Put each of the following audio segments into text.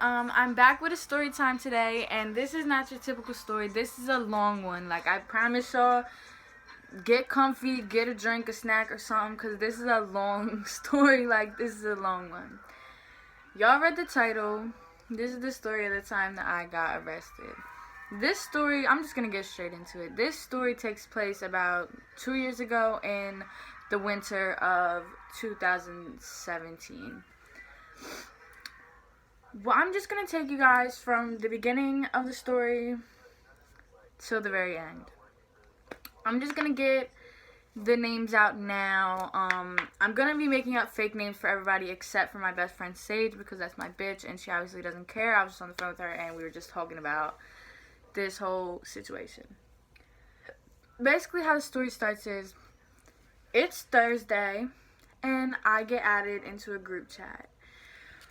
I'm back with a story time today, and this is not your typical story. This is a long one. Like, I promise y'all, get comfy, get a drink, a snack, or something, because this is a long story. Like, this is a long one. Y'all read the title. This is the story of the time that I got arrested. This story, I'm just going to get straight into it. This story takes place about 2 years ago in the winter of 2017. Well, I'm just going to take you guys from the beginning of the story till the very end. I'm just going to get the names out now. I'm going to be making up fake names for everybody except for my best friend Sage, because that's my bitch and she obviously doesn't care. I was just on the phone with her and we were just talking about this whole situation. Basically how the story starts is, it's Thursday and I get added into a group chat.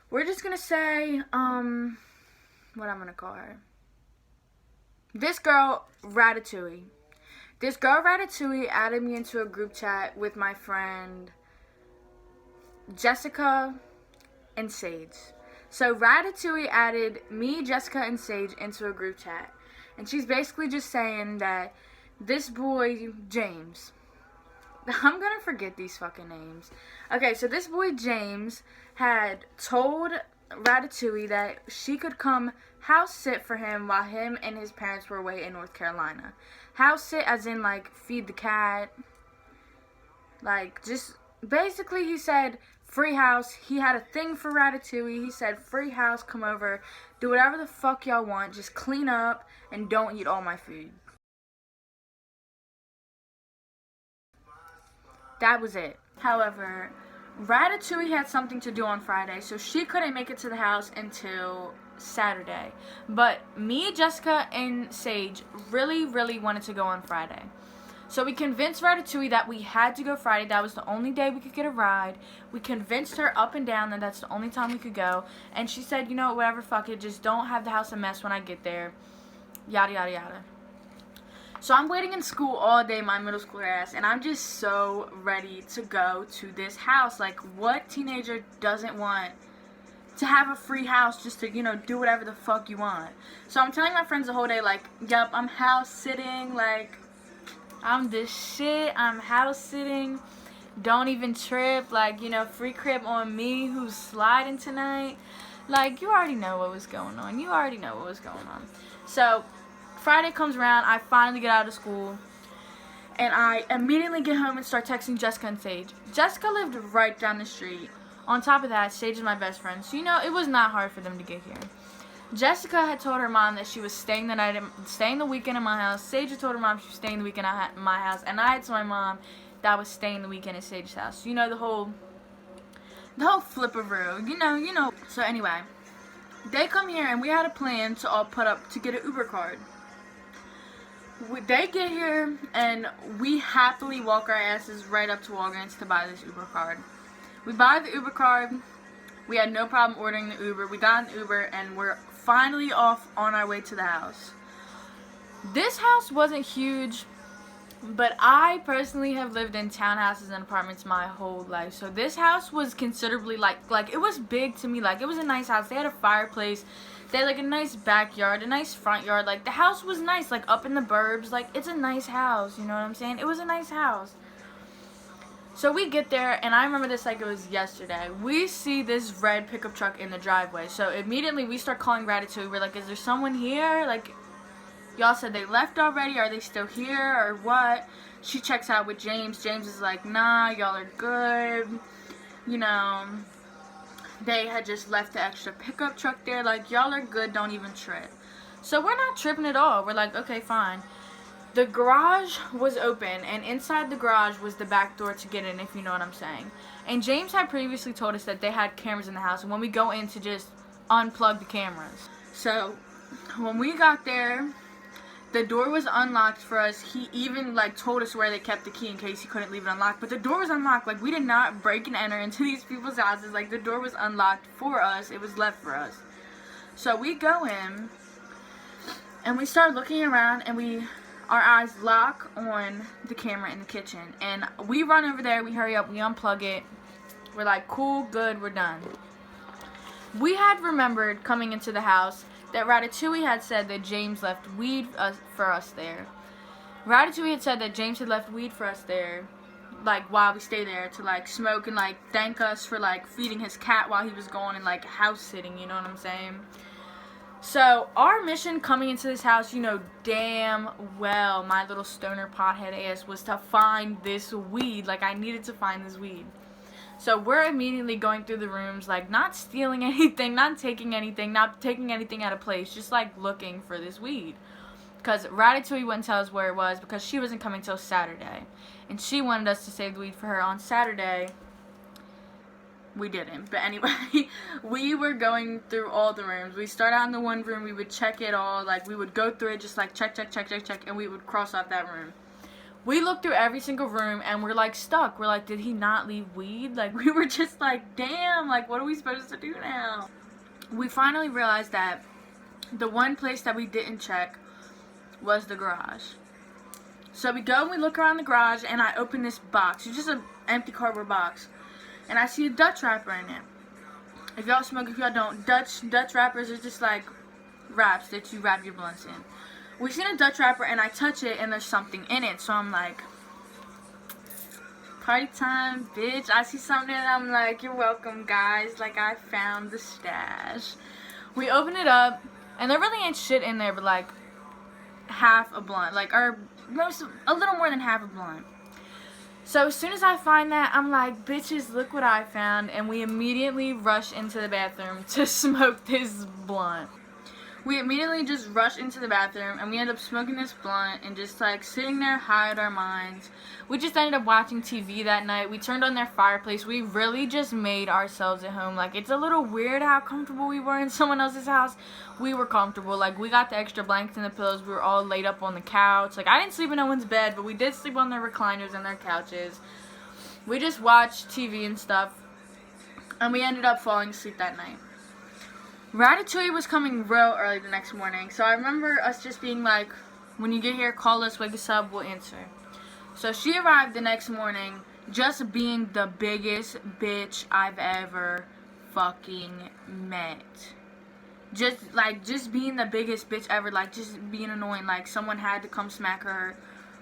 We're just gonna say, what I'm gonna call her. This girl, Ratatouille. This girl, Ratatouille, added me into a group chat with my friend Jessica and Sage. So Ratatouille added me, Jessica, and Sage into a group chat. And she's basically just saying that this boy, James, I'm gonna forget these fucking names. Okay, so this boy, James, had told Ratatouille that she could come house sit for him while him and his parents were away in North Carolina. House sit as in, like, feed the cat. Like, just, basically he said free house. He had a thing for Ratatouille. He said free house, come over, do whatever the fuck y'all want, just clean up and don't eat all my food. That was it. However, Ratatouille had something to do on Friday, so she couldn't make it to the house until Saturday. But me, Jessica, and Sage really wanted to go on Friday. So we convinced Ratatouille that we had to go Friday. That was the only day we could get a ride. We convinced her up and down that that's the only time we could go. And she said, you know, whatever, fuck it. Just don't have the house a mess when I get there. Yada, yada, yada. So I'm waiting in school all day, my middle schooler ass, and I'm just so ready to go to this house. Like, what teenager doesn't want to have a free house just to, you know, do whatever the fuck you want? So I'm telling my friends the whole day, like, yup, I'm house sitting, like, I'm the shit, I'm house sitting, don't even trip, like, you know, free crib on me, who's sliding tonight. Like, you already know what was going on. So Friday comes around, I finally get out of school, and I immediately get home and start texting Jessica and Sage. Jessica lived right down the street. On top of that, Sage is my best friend, so, you know, it was not hard for them to get here. Jessica had told her mom that she was staying the weekend in my house. Sage had told her mom she was staying the weekend at my house, and I had told my mom that I was staying the weekend at Sage's house. You know, the whole flip-a-roo, you know. So anyway, they come here, and we had a plan to all put up to get an Uber card. They get here, and we happily walk our asses right up to Walgreens to buy this Uber card. We buy the Uber card. We had no problem ordering the Uber. We got an Uber, and we're finally off on our way to the house. This house wasn't huge, but I personally have lived in townhouses and apartments my whole life. So this house was considerably, like it was big to me. Like, it was a nice house. They had a fireplace. They had, like, a nice backyard, a nice front yard. Like, the house was nice, like, up in the burbs. Like, it's a nice house, you know what I'm saying? It was a nice house. So we get there, and I remember this like it was yesterday. We see this red pickup truck in the driveway. So immediately we start calling Ratatouille. We're like, is there someone here? Like, y'all said they left already. Are they still here or what? She checks out with James. James is like, nah, y'all are good. You know, they had just left the extra pickup truck there. Like, y'all are good. Don't even trip. So we're not tripping at all. We're like, okay, fine. The garage was open, and inside the garage was the back door to get in, if you know what I'm saying. And James had previously told us that they had cameras in the house, and when we go in to just unplug the cameras. So when we got there, the door was unlocked for us. He even, like, told us where they kept the key in case he couldn't leave it unlocked. But the door was unlocked. Like, we did not break and enter into these people's houses. Like, the door was unlocked for us. It was left for us. So we go in, and we start looking around, and our eyes lock on the camera in the kitchen. And we run over there, we hurry up, we unplug it. We're like, cool, good, we're done. We had remembered coming into the house that Ratatouille had said that James left weed for us there. Ratatouille had said that James had left weed for us there, like, while we stay there to, like, smoke and, like, thank us for, like, feeding his cat while he was gone and, like, house sitting, you know what I'm saying? So, our mission coming into this house, you know damn well my little stoner pothead ass was to find this weed. Like, I needed to find this weed. So, we're immediately going through the rooms, like, not stealing anything, not taking anything out of place, just, like, looking for this weed. Because Ratatouille wouldn't tell us where it was because she wasn't coming till Saturday. And she wanted us to save the weed for her on Saturday. We didn't. But anyway, we were going through all the rooms. We start out in the one room. We would check it all. Like, we would go through it just like check. And we would cross off that room. We looked through every single room and we're like stuck. We're like, did he not leave weed? Like, we were just like, damn, like, what are we supposed to do now? We finally realized that the one place that we didn't check was the garage. So we go and we look around the garage and I open this box. It's just an empty cardboard box. And I see a Dutch wrapper in it. If y'all smoke, if y'all don't, Dutch wrappers are just like wraps that you wrap your blunts in. We seen a Dutch wrapper and I touch it and there's something in it. So I'm like, party time, bitch. I see something and I'm like, you're welcome, guys. Like, I found the stash. We open it up and there really ain't shit in there but like half a blunt. Like, or a little more than half a blunt. So as soon as I find that, I'm like, bitches, look what I found. And we immediately rush into the bathroom to smoke this blunt. We immediately just rush into the bathroom and we end up smoking this blunt and just like sitting there high at our minds. We just ended up watching TV that night. We turned on their fireplace. We really just made ourselves at home. Like, it's a little weird how comfortable we were in someone else's house. We were comfortable. Like, we got the extra blankets and the pillows. We were all laid up on the couch. Like, I didn't sleep in no one's bed, but we did sleep on their recliners and their couches. We just watched TV and stuff. And we ended up falling asleep that night. Ratatouille was coming real early the next morning. So I remember us just being like, when you get here, call us, wake us up, we'll answer. So she arrived the next morning just being the biggest bitch I've ever fucking met. Just being the biggest bitch ever. Like, just being annoying. Like, someone had to come smack her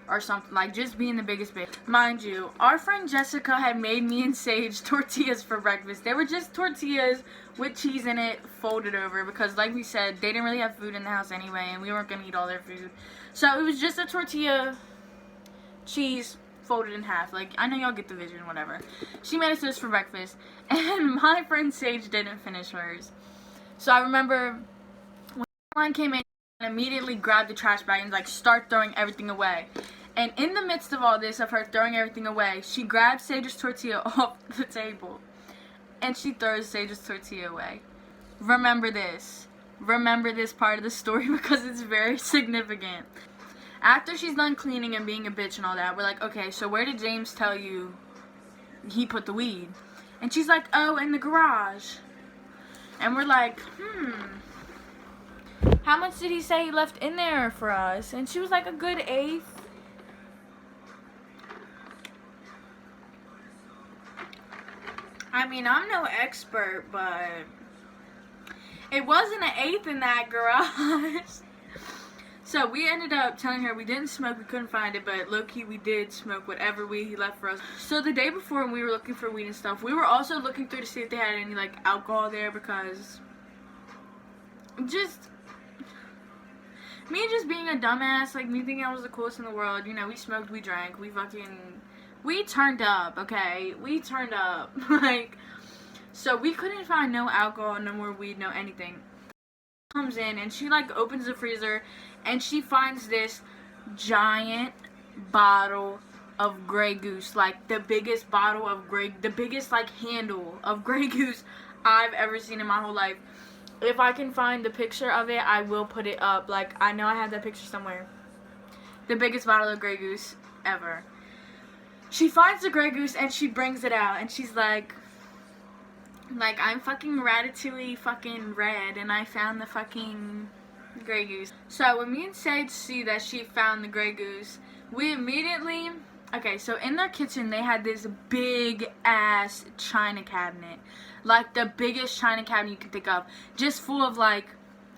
or something. Like, just being the biggest bitch. Mind you, our friend Jessica had made me and Sage tortillas for breakfast. They were just tortillas with cheese in it, folded over, because like we said, they didn't really have food in the house anyway, and we weren't going to eat all their food. So it was just a tortilla, cheese, folded in half. Like, I know y'all get the vision, whatever. She made us this for breakfast, and my friend Sage didn't finish hers. So I remember when Caroline came in, I immediately grabbed the trash bag and like start throwing everything away. And in the midst of all this, of her throwing everything away, she grabs Sage's tortilla off the table. And she throws Sage's tortilla away. Remember this. Remember this part of the story because it's very significant. After she's done cleaning and being a bitch and all that, we're like, okay, so where did James tell you he put the weed? And she's like, oh, in the garage. And we're like, how much did he say he left in there for us? And she was like, a good eighth. I mean, I'm no expert, but it wasn't an eighth in that garage. So we ended up telling her we didn't smoke, we couldn't find it, but low-key we did smoke whatever weed he left for us. So the day before when we were looking for weed and stuff, we were also looking through to see if they had any, like, alcohol there, because just me just being a dumbass, like, me thinking I was the coolest in the world, you know, we smoked, we drank, we turned up, okay? We turned up. Like, so we couldn't find no alcohol, no more weed, no anything. Comes in and she like opens the freezer and she finds this giant bottle of Grey Goose, like the biggest bottle of the biggest like handle of Grey Goose I've ever seen in my whole life. If I can find the picture of it, I will put it up. Like, I know I have that picture somewhere. The biggest bottle of Grey Goose ever. She finds the Grey Goose and she brings it out and she's like, I'm fucking Ratatouille fucking red and I found the fucking Grey Goose. So when me and Sage see that she found the Grey Goose, we immediately Okay, so in their kitchen, they had this big-ass china cabinet. Like, the biggest china cabinet you can think of. Just full of, like,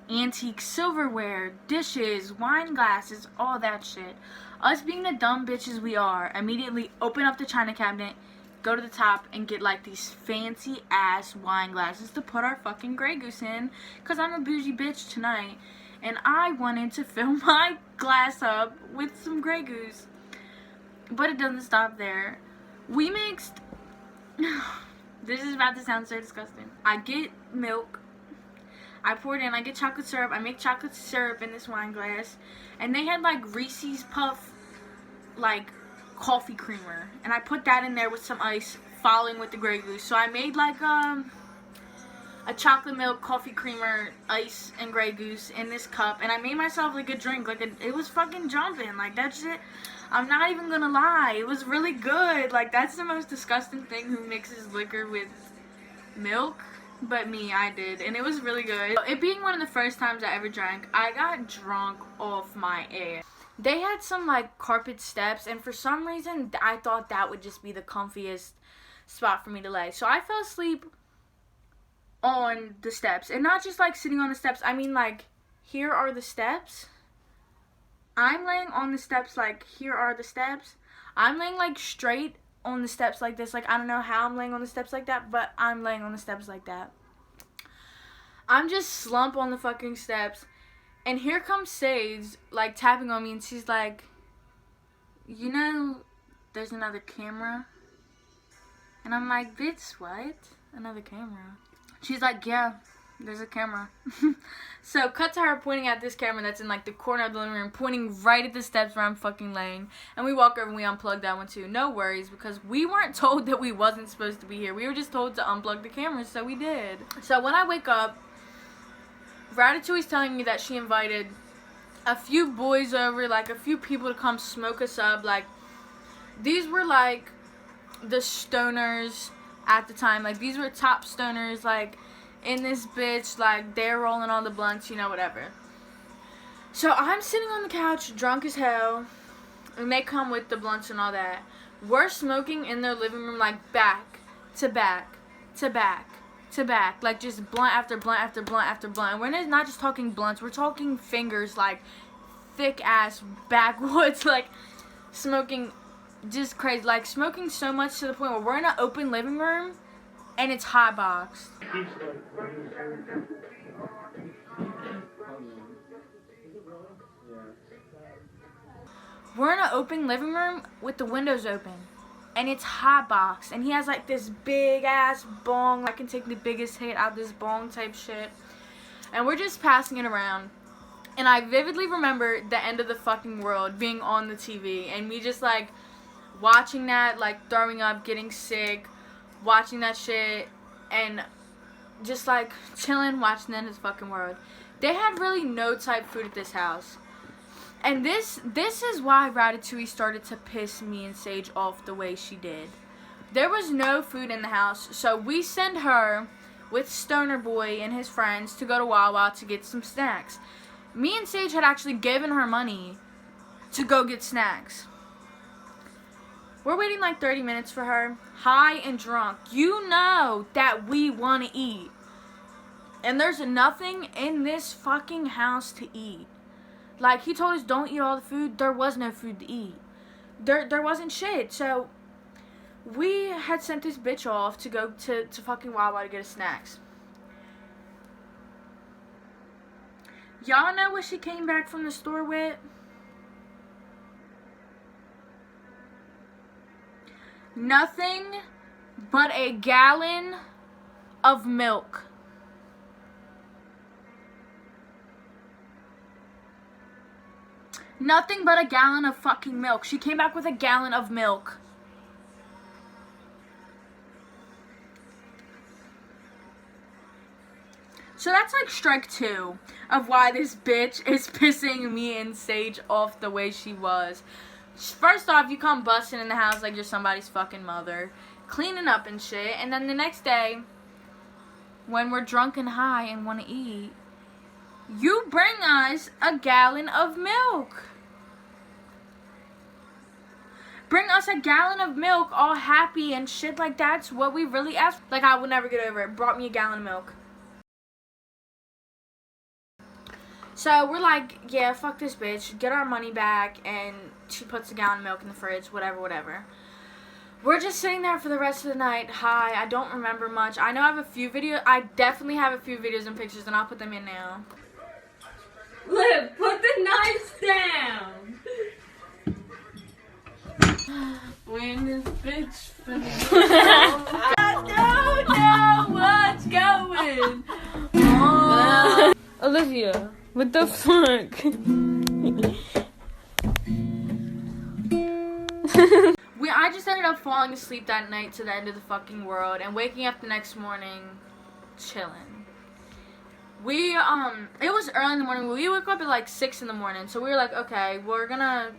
antique silverware, dishes, wine glasses, all that shit. Us being the dumb bitches we are, immediately open up the china cabinet, go to the top, and get, like, these fancy-ass wine glasses to put our fucking Grey Goose in. Because I'm a bougie bitch tonight. And I wanted to fill my glass up with some Grey Goose. But it doesn't stop there. We mixed... This is about to sound so disgusting. I get milk. I pour it in. I get chocolate syrup. I make chocolate syrup in this wine glass. And they had like Reese's Puff, like coffee creamer. And I put that in there with some ice, following with the Grey Goose. So I made like a chocolate milk, coffee creamer, ice, and Grey Goose in this cup. And I made myself like a drink. It was fucking jumping. Like that shit. I'm not even gonna lie, it was really good. Like, that's the most disgusting thing who mixes liquor with milk. But me, I did. And it was really good. It being one of the first times I ever drank, I got drunk off my ass. They had some, like, carpet steps. And for some reason, I thought that would just be the comfiest spot for me to lay. So I fell asleep on the steps. And not just, like, sitting on the steps. I mean, like, here are the steps. I'm laying on the steps, like, here are the steps. I'm laying, like, straight on the steps like this. Like, I don't know how I'm laying on the steps like that, but I'm laying on the steps like that. I'm just slumped on the fucking steps. And here comes Sage, like, tapping on me, and she's like, you know, there's another camera? And I'm like, bitch, what? Another camera? She's like, yeah, there's a camera. So, cut to her pointing at this camera that's in, like, the corner of the living room, pointing right at the steps where I'm fucking laying. And we walk over and we unplug that one, too. No worries, because we weren't told that we wasn't supposed to be here. We were just told to unplug the cameras, so we did. So, when I wake up, Ratatouille's telling me that she invited a few boys over, like, a few people to come smoke us up. Like, these were, like, the stoners at the time. Like, these were top stoners, like, in this bitch, like, they're rolling all the blunts, you know, whatever. So, I'm sitting on the couch, drunk as hell, and they come with the blunts and all that. We're smoking in their living room, like, back to back to back to back. Like, just blunt after blunt after blunt after blunt. And we're not just talking blunts, we're talking fingers, like, thick-ass backwoods, like, smoking just crazy. Like, smoking so much to the point where we're in an open living room, and it's hot boxed. We're in an open living room with the windows open. And it's hot boxed. And he has like this big ass bong. I can take the biggest hit out of this bong type shit. And we're just passing it around. And I vividly remember the end of the fucking world being on the TV. And me just like watching that, like throwing up, getting sick. Watching that shit and just like chilling, watching the end of the fucking world. They had really no type food at this house. And this is why Ratatouille started to piss me and Sage off the way she did. There was no food in the house, so we send her with Stoner Boy and his friends to go to Wawa to get some snacks. Me and Sage had actually given her money to go get snacks. We're waiting like 30 minutes for her, high and drunk. You know that we want to eat. And there's nothing in this fucking house to eat. Like, he told us don't eat all the food. There was no food to eat. There wasn't shit. So, we had sent this bitch off to go to fucking Wawa to get us snacks. Y'all know what she came back from the store with? Nothing but a gallon of milk. Nothing but a gallon of fucking milk. She came back with a gallon of milk. So that's like strike 2 of why this bitch is pissing me and Sage off the way she was. First off, you come busting in the house like you're somebody's fucking mother, cleaning up and shit, and then the next day, when we're drunk and high and want to eat, you bring us a gallon of milk. bring us a gallon of milk, all happy and shit. Like, that's what we really asked. Like, I would never get over it. Brought me a gallon of milk. So we're like, yeah, fuck this bitch. Get our money back. And she puts a gallon of milk in the fridge. Whatever. We're just sitting there for the rest of the night. Hi, I don't remember much. I know I have a few videos. I definitely have a few videos and pictures, and I'll put them in now. Liv, put the knives down. When this bitch finishes. I don't know what's going on. Olivia, what the fuck? I just ended up falling asleep that night to the end of the fucking world and waking up the next morning chilling. It was early in the morning. We woke up at like 6 in the morning. So we were like, okay, we're gonna,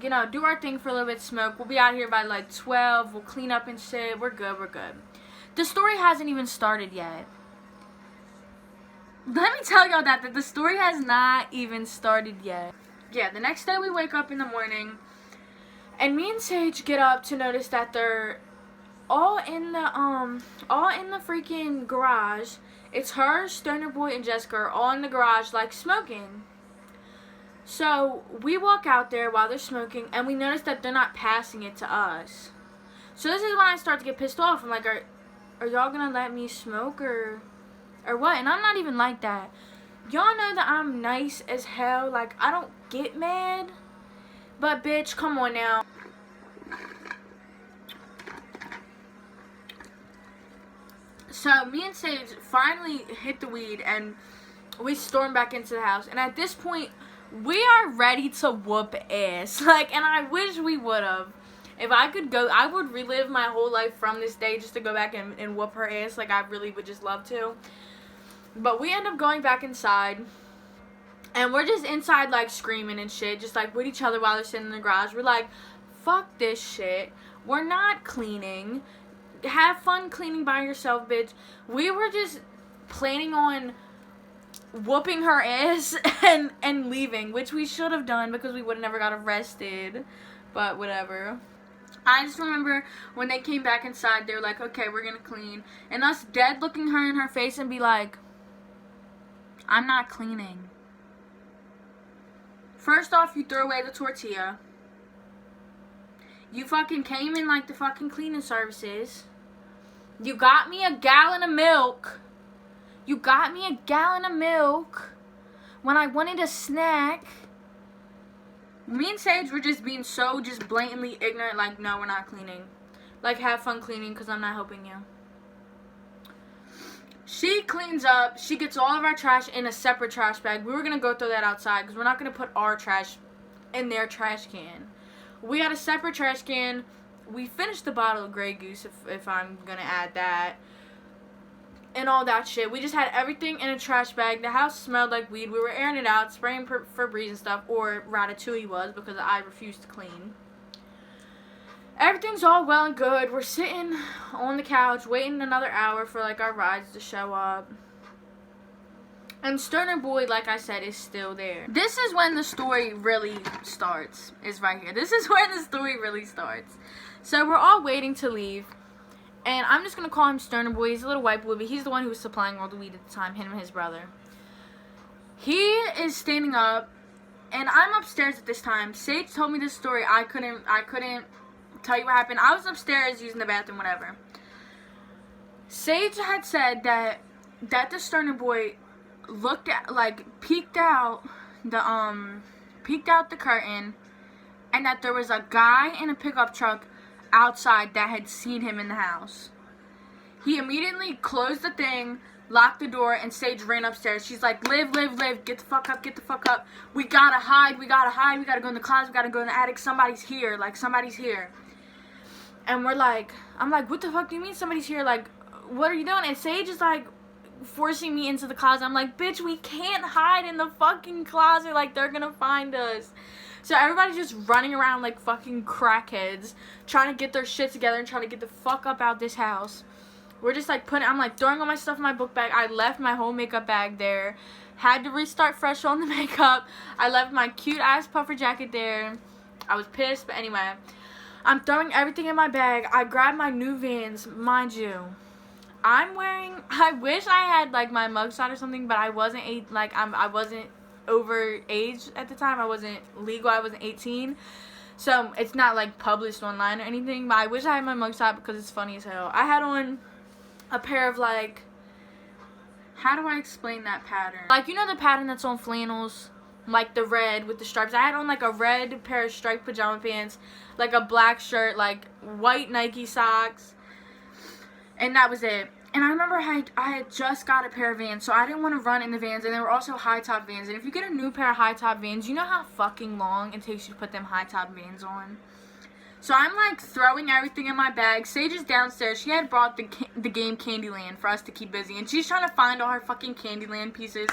do our thing for a little bit, smoke. We'll be out here by like 12. We'll clean up and shit. We're good. The story hasn't even started yet. Let me tell y'all that the story has not even started yet. Yeah, the next day we wake up in the morning. And me and Sage get up to notice that they're all in the freaking garage. It's her, Stoner Boy, and Jessica are all in the garage, like, smoking. So we walk out there while they're smoking, and we notice that they're not passing it to us. So this is when I start to get pissed off. I'm like, are y'all gonna let me smoke or what? And I'm not even like that. Y'all know that I'm nice as hell. Like, I don't get mad. But, bitch, come on now. So, me and Sage finally hit the weed, and we storm back into the house. And at this point, we are ready to whoop ass. Like, and I wish we would have. If I could go, I would relive my whole life from this day just to go back and whoop her ass. Like, I really would just love to. But we end up going back inside. And we're just inside, like, screaming and shit. Just, like, with each other while they're sitting in the garage. We're like, fuck this shit. We're not cleaning. Have fun cleaning by yourself, bitch. We were just planning on whooping her ass and leaving. Which we should have done because we would have never got arrested. But whatever. I just remember when they came back inside, they were like, okay, we're gonna clean. And us dead looking her in her face and be like, I'm not cleaning. First off, you threw away the tortilla. You fucking came in like the fucking cleaning services. You got me a gallon of milk. When I wanted a snack. Me and Sage were just being so just blatantly ignorant. Like, no, we're not cleaning. Like, have fun cleaning because I'm not helping you. She cleans up. She gets all of our trash in a separate trash bag. We were going to go throw that outside because we're not going to put our trash in their trash can. We had a separate trash can. We finished the bottle of Grey Goose, if I'm going to add that. And all that shit. We just had everything in a trash bag. The house smelled like weed. We were airing it out, spraying Febreze and stuff. Or Ratatouille was because I refused to clean. Everything's all well and good. We're sitting on the couch waiting another hour for like our rides to show up. And Stoner Boy, like I said, is still there. This is when the story really starts. Is right here. This is when the story really starts. So we're all waiting to leave. And I'm just going to call him Stoner Boy. He's a little white boy, but he's the one who was supplying all the weed at the time. Him and his brother. He is standing up. And I'm upstairs at this time. Sage told me this story. I couldn't tell you what happened. I was upstairs using the bathroom, whatever. Sage had said that the Stoner Boy looked at, like, peeked out the curtain, and that there was a guy in a pickup truck outside that had seen him in the house. He immediately closed the thing, locked the door, and Sage ran upstairs. She's like, Liv, get the fuck up. We gotta hide, we gotta go in the closet, we gotta go in the attic. Somebody's here. And I'm like, what the fuck do you mean somebody's here? Like, what are you doing? And Sage is like forcing me into the closet. I'm like, bitch, we can't hide in the fucking closet. Like, they're gonna find us. So everybody's just running around like fucking crackheads, trying to get their shit together and trying to get the fuck up out this house. We're just like I'm like throwing all my stuff in my book bag. I left my whole makeup bag there. Had to restart fresh on the makeup. I left my cute ass puffer jacket there. I was pissed, but anyway. I'm throwing everything in my bag. I grab my new Vans, mind you. I wish I had like my mugshot or something, but I wasn't I wasn't over age at the time. I wasn't legal. I wasn't 18. So it's not like published online or anything, but I wish I had my mugshot because it's funny as hell. I had on a pair of like, how do I explain that pattern? Like, you know the pattern that's on flannels? Like the red with the stripes. I had on like a red pair of striped pajama pants, like a black shirt, like white Nike socks, and that was it. And I remember I had just got a pair of Vans, so I didn't want to run in the Vans, and they were also high-top Vans. And if you get a new pair of high-top Vans, you know how fucking long it takes you to put them high-top Vans on? So I'm like throwing everything in my bag. Sage is downstairs. She had brought the game Candyland for us to keep busy, and she's trying to find all her fucking Candyland pieces.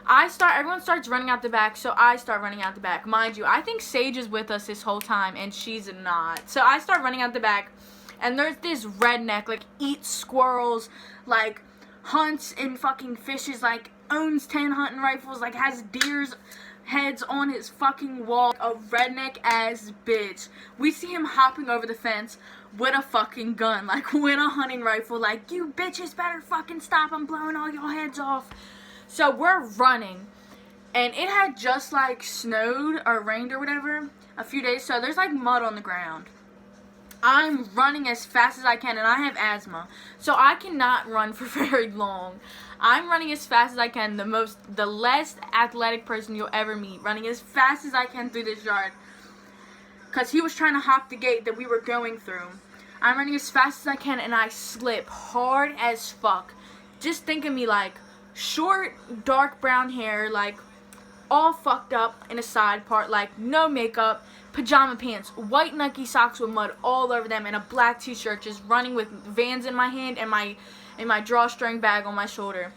Everyone starts running out the back, so I start running out the back. Mind you, I think Sage is with us this whole time, and she's not. So I start running out the back, and there's this redneck, like, eats squirrels, like, hunts and fucking fishes, like, owns 10 hunting rifles, like, has deer's heads on his fucking wall. A redneck-ass bitch. We see him hopping over the fence with a fucking gun, like, with a hunting rifle, like, you bitches better fucking stop, I'm blowing all your heads off. So we're running, and it had just, like, snowed or rained or whatever a few days, so there's, like, mud on the ground. I'm running as fast as I can, and I have asthma, so I cannot run for very long. I'm running as fast as I can, the less athletic person you'll ever meet, running as fast as I can through this yard, because he was trying to hop the gate that we were going through. I'm running as fast as I can, and I slip hard as fuck. Just think of me like short, dark brown hair, like all fucked up in a side part, like no makeup, pajama pants, white Nike socks with mud all over them, and a black t-shirt, just running with Vans in my hand and my drawstring bag on my shoulder.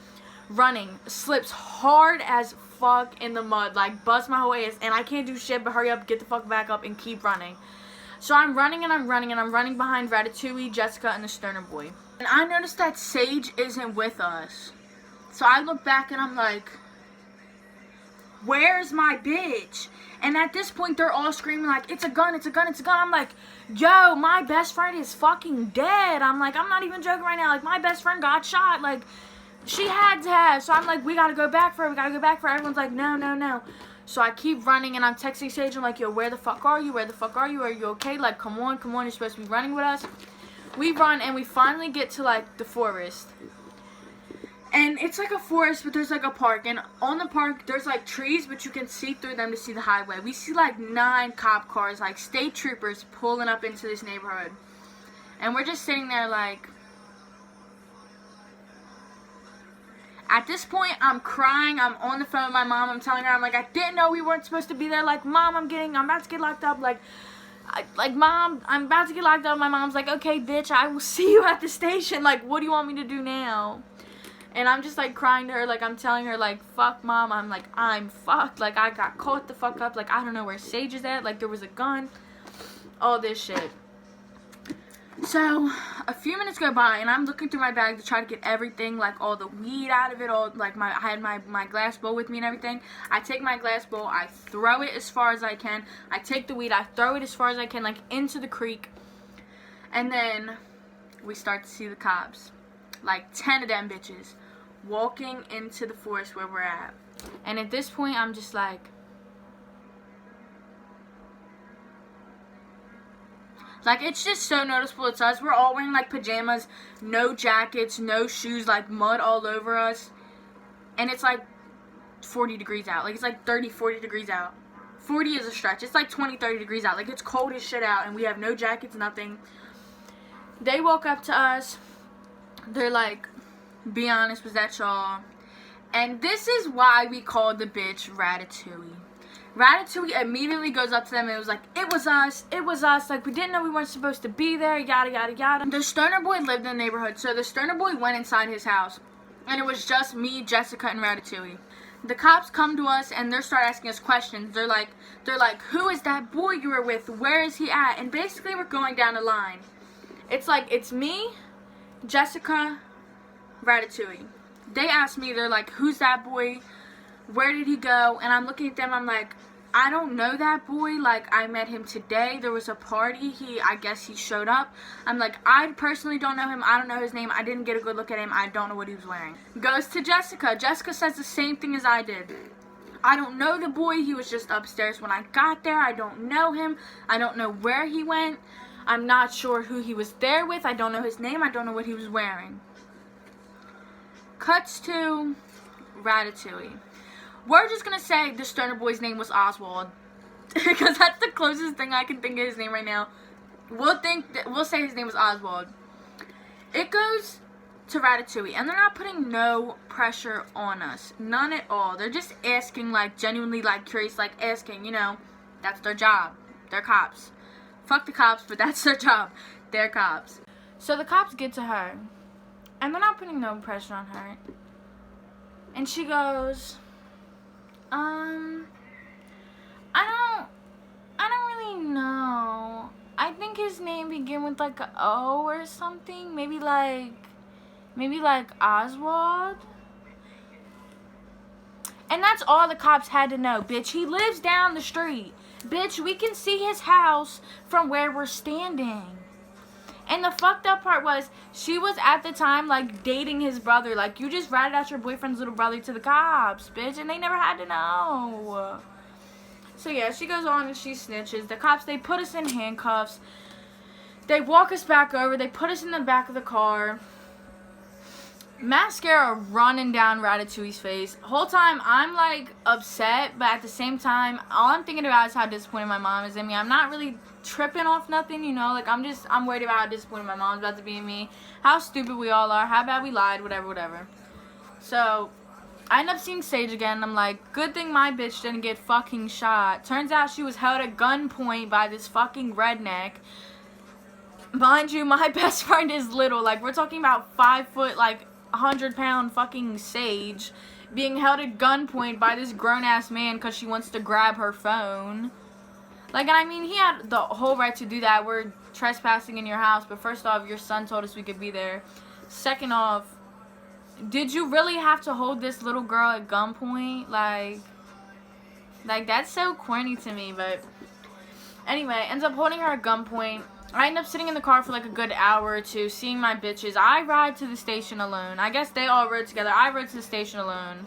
Running, slips hard as fuck in the mud, like bust my whole ass, and I can't do shit but hurry up, get the fuck back up, and keep running. So I'm running and I'm running and I'm running behind Ratatouille, Jessica, and the Sterner boy. And I noticed that Sage isn't with us. So I look back and I'm like, where's my bitch? And at this point, they're all screaming like, it's a gun, it's a gun, it's a gun. I'm like, yo, my best friend is fucking dead. I'm like, I'm not even joking right now. Like, my best friend got shot. Like, she had to have. So I'm like, we gotta go back for her. We gotta go back for her. Everyone's like, no, no, no. So I keep running and I'm texting Sage. I'm like, yo, where the fuck are you? Where the fuck are you? Are you okay? Like, come on, come on. You're supposed to be running with us. We run and we finally get to, like, the forest. And it's like a forest, but there's like a park. And on the park, there's like trees, but you can see through them to see the highway. We see like 9 cop cars, like state troopers, pulling up into this neighborhood. And we're just sitting there like... At this point, I'm crying. I'm on the phone with my mom. I'm telling her, I'm like, I didn't know we weren't supposed to be there. Like, Mom, I'm about to get locked up. Like, Mom, I'm about to get locked up. My mom's like, okay, bitch, I will see you at the station. Like, what do you want me to do now? And I'm just, like, crying to her, like, I'm telling her, like, fuck, Mom, I'm, like, I'm fucked, like, I got caught the fuck up, like, I don't know where Sage is at, like, there was a gun, all this shit. So, a few minutes go by, and I'm looking through my bag to try to get everything, like, all the weed out of it, all, like, I had my glass bowl with me and everything. I take my glass bowl, I throw it as far as I can, I take the weed, I throw it as far as I can, like, into the creek, and then we start to see the cops, like, 10 of them bitches, walking into the forest where we're at. And at this point, I'm just like, it's just so noticeable. It's us. We're all wearing, like, pajamas, no jackets, no shoes, like, mud all over us. And it's, like, 40 degrees out. Like, it's, like, 30, 40 degrees out. 40 is a stretch. It's, like, 20, 30 degrees out. Like, it's cold as shit out, and we have no jackets, nothing. They walk up to us. They're like, be honest, was that y'all? And this is why we called the bitch Ratatouille. Ratatouille immediately goes up to them and was like, it was us, like, we didn't know we weren't supposed to be there, yada, yada, yada. The Sterner boy lived in the neighborhood, so the Sterner boy went inside his house, and it was just me, Jessica, and Ratatouille. The cops come to us, and they start asking us questions. They're like, who is that boy you were with? Where is he at? And basically, we're going down the line. It's like, it's me, Jessica, Ratatouille. They asked me, they're like, who's that boy? Where did he go? And I'm looking at them, I'm like, I don't know that boy. Like, I met him today. There was a party. I guess he showed up. I'm like, I personally don't know him. I don't know his name. I didn't get a good look at him. I don't know what he was wearing. Goes to Jessica. Jessica says the same thing as I did. I don't know the boy. He was just upstairs when I got there. I don't know him. I don't know where he went. I'm not sure who he was there with. I don't know his name. I don't know what he was wearing. Cuts to Ratatouille. We're just gonna say the stoner boy's name was Oswald because that's the closest thing I can think of his name right now. We'll say his name was Oswald. It goes to Ratatouille, and they're not putting no pressure on us, none at all. They're just asking, like, genuinely, like, curious, like, asking, you know, that's their job. They're cops. Fuck the cops, but that's their job. They're cops. So the cops get to her, and they're not putting no pressure on her, and she goes, I don't really know. I think his name began with like a O or something. Maybe like Oswald. And that's all the cops had to know, bitch. He lives down the street. Bitch, we can see his house from where we're standing. And the fucked up part was, she was at the time, like, dating his brother. Like, you just ratted out your boyfriend's little brother to the cops, bitch. And they never had to know. So, yeah, she goes on and she snitches. The cops, they put us in handcuffs. They walk us back over. They put us in the back of the car. Mascara running down Ratatouille's face. Whole time, I'm, like, upset. But at the same time, all I'm thinking about is how disappointed my mom is in me. I'm not really tripping off nothing, you know, like, I'm worried about how disappointed my mom's about to be in me, how stupid we all are, how bad we lied, whatever. So, I end up seeing Sage again, and I'm like, good thing my bitch didn't get fucking shot. Turns out she was held at gunpoint by this fucking redneck. Mind you, my best friend is little, like, we're talking about 5 foot, like, 100-pound fucking Sage being held at gunpoint by this grown-ass man because she wants to grab her phone. Like, and I mean, he had the whole right to do that. We're trespassing in your house, but first off, your son told us we could be there. Second off, did you really have to hold this little girl at gunpoint? Like that's so corny to me, but anyway, ends up holding her at gunpoint. I end up sitting in the car for like a good hour or two, seeing my bitches. I ride to the station alone. I guess they all rode together. I rode to the station alone.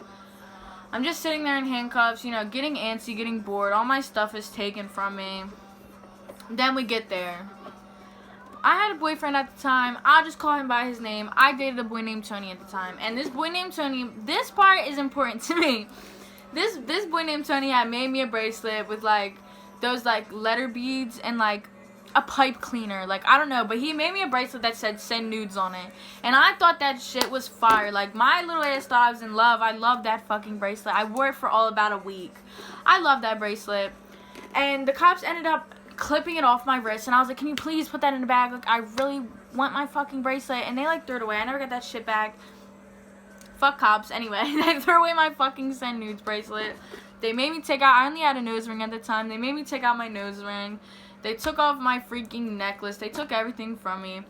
I'm just sitting there in handcuffs, you know, getting antsy, getting bored. All my stuff is taken from me. Then we get there. I had a boyfriend at the time. I'll just call him by his name. I dated a boy named Tony at the time. And this boy named Tony, this part is important to me. This boy named Tony had made me a bracelet with, like, those, like, letter beads and, like, a pipe cleaner. Like, I don't know, but he made me a bracelet that said send nudes on it. And I thought that shit was fire. Like, my little ass thought I was in love. I loved that fucking bracelet. I wore it for all about a week. I love that bracelet. And the cops ended up clipping it off my wrist, and I was like, can you please put that in the bag? Like, I really want my fucking bracelet. And they, like, threw it away. I never got that shit back. Fuck cops. Anyway, they threw away my fucking send nudes bracelet. They made me take out, I only had a nose ring at the time. They made me take out my nose ring. They took off my freaking necklace. They took everything from me.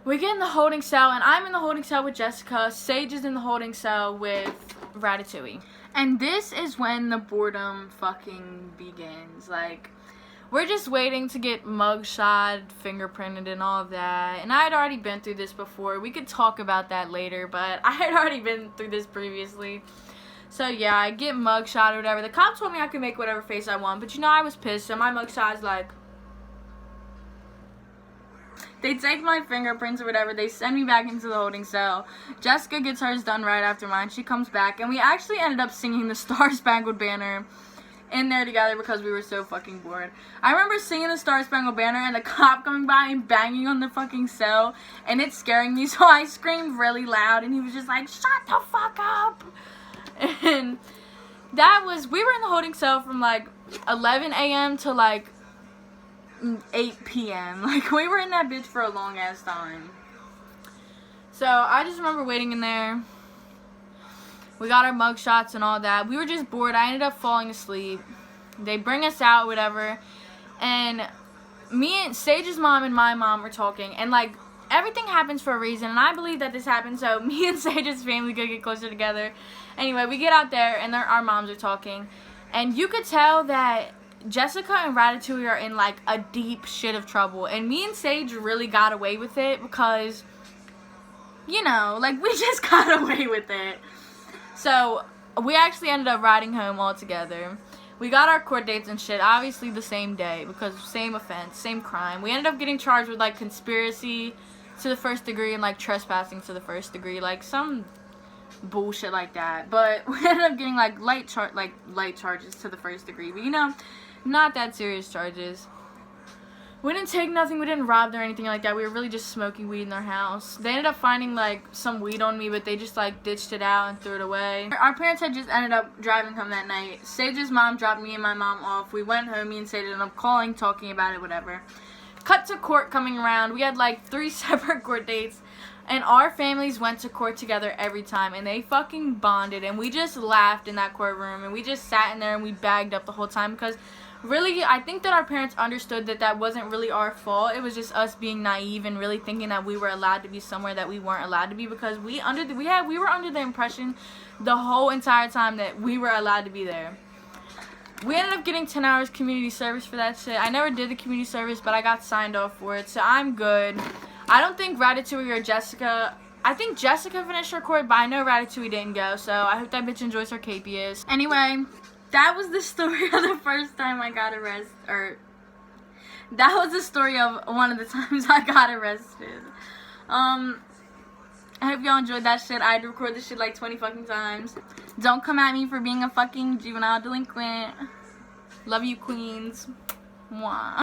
We get in the holding cell, and I'm in the holding cell with Jessica. Sage is in the holding cell with Ratatouille. And this is when the boredom fucking begins. Like, we're just waiting to get mugshot, fingerprinted, and all of that. And I had already been through this before. We could talk about that later, but I had already been through this previously. So, yeah, I get mugshot or whatever. The cop told me I could make whatever face I want, but, you know, I was pissed. So my mugshot is like, they take my fingerprints or whatever. They send me back into the holding cell. Jessica gets hers done right after mine. She comes back, and we actually ended up singing the Star Spangled Banner in there together because we were so fucking bored. I remember singing the Star Spangled Banner and the cop coming by and banging on the fucking cell, and it's scaring me, so I screamed really loud, and he was just like, shut the fuck up. And that was, we were in the holding cell from like 11 a.m. to like 8 p.m. Like, we were in that bitch for a long ass time. So I just remember waiting in there. We got our mug shots and all that. We were just bored. I ended up falling asleep. They bring us out, whatever. And me and Sage's mom and my mom were talking. And, like, everything happens for a reason. And I believe that this happened so me and Sage's family could get closer together. Anyway, we get out there and our moms are talking. And you could tell that Jessica and Ratatouille are in like a deep shit of trouble. And me and Sage really got away with it because, you know, like we just got away with it. So we actually ended up riding home all together. We got our court dates and shit, obviously the same day, because same offense, same crime. We ended up getting charged with, like, conspiracy to the first degree and, like, trespassing to the first degree, like, some bullshit like that. But we ended up getting, like, light charges to the first degree. But, you know, not that serious charges. We didn't take nothing, we didn't rob or anything like that. We were really just smoking weed in our house. They ended up finding, like, some weed on me, but they just, like, ditched it out and threw it away. Our parents had just ended up driving home that night. Sage's mom dropped me and my mom off. We went home, me and Sage ended up calling, talking about it, whatever. Cut to court coming around. We had, like, 3 separate court dates. And our families went to court together every time, and they fucking bonded. And we just laughed in that courtroom, and we just sat in there and we bagged up the whole time because really, I think that our parents understood that that wasn't really our fault. It was just us being naive and really thinking that we were allowed to be somewhere that we weren't allowed to be because we were under the impression the whole entire time that we were allowed to be there. We ended up getting 10 hours community service for that shit. I never did the community service, but I got signed off for it, so I'm good. I don't think Ratatouille or Jessica... I think Jessica finished her court, but I know Ratatouille didn't go, so I hope that bitch enjoys her capias. Anyway, that was the story of the first time I got arrested, or that was the story of one of the times I got arrested. I hope y'all enjoyed that shit. I had to record this shit like 20 fucking times. Don't come at me for being a fucking juvenile delinquent. Love you, queens. Mwah.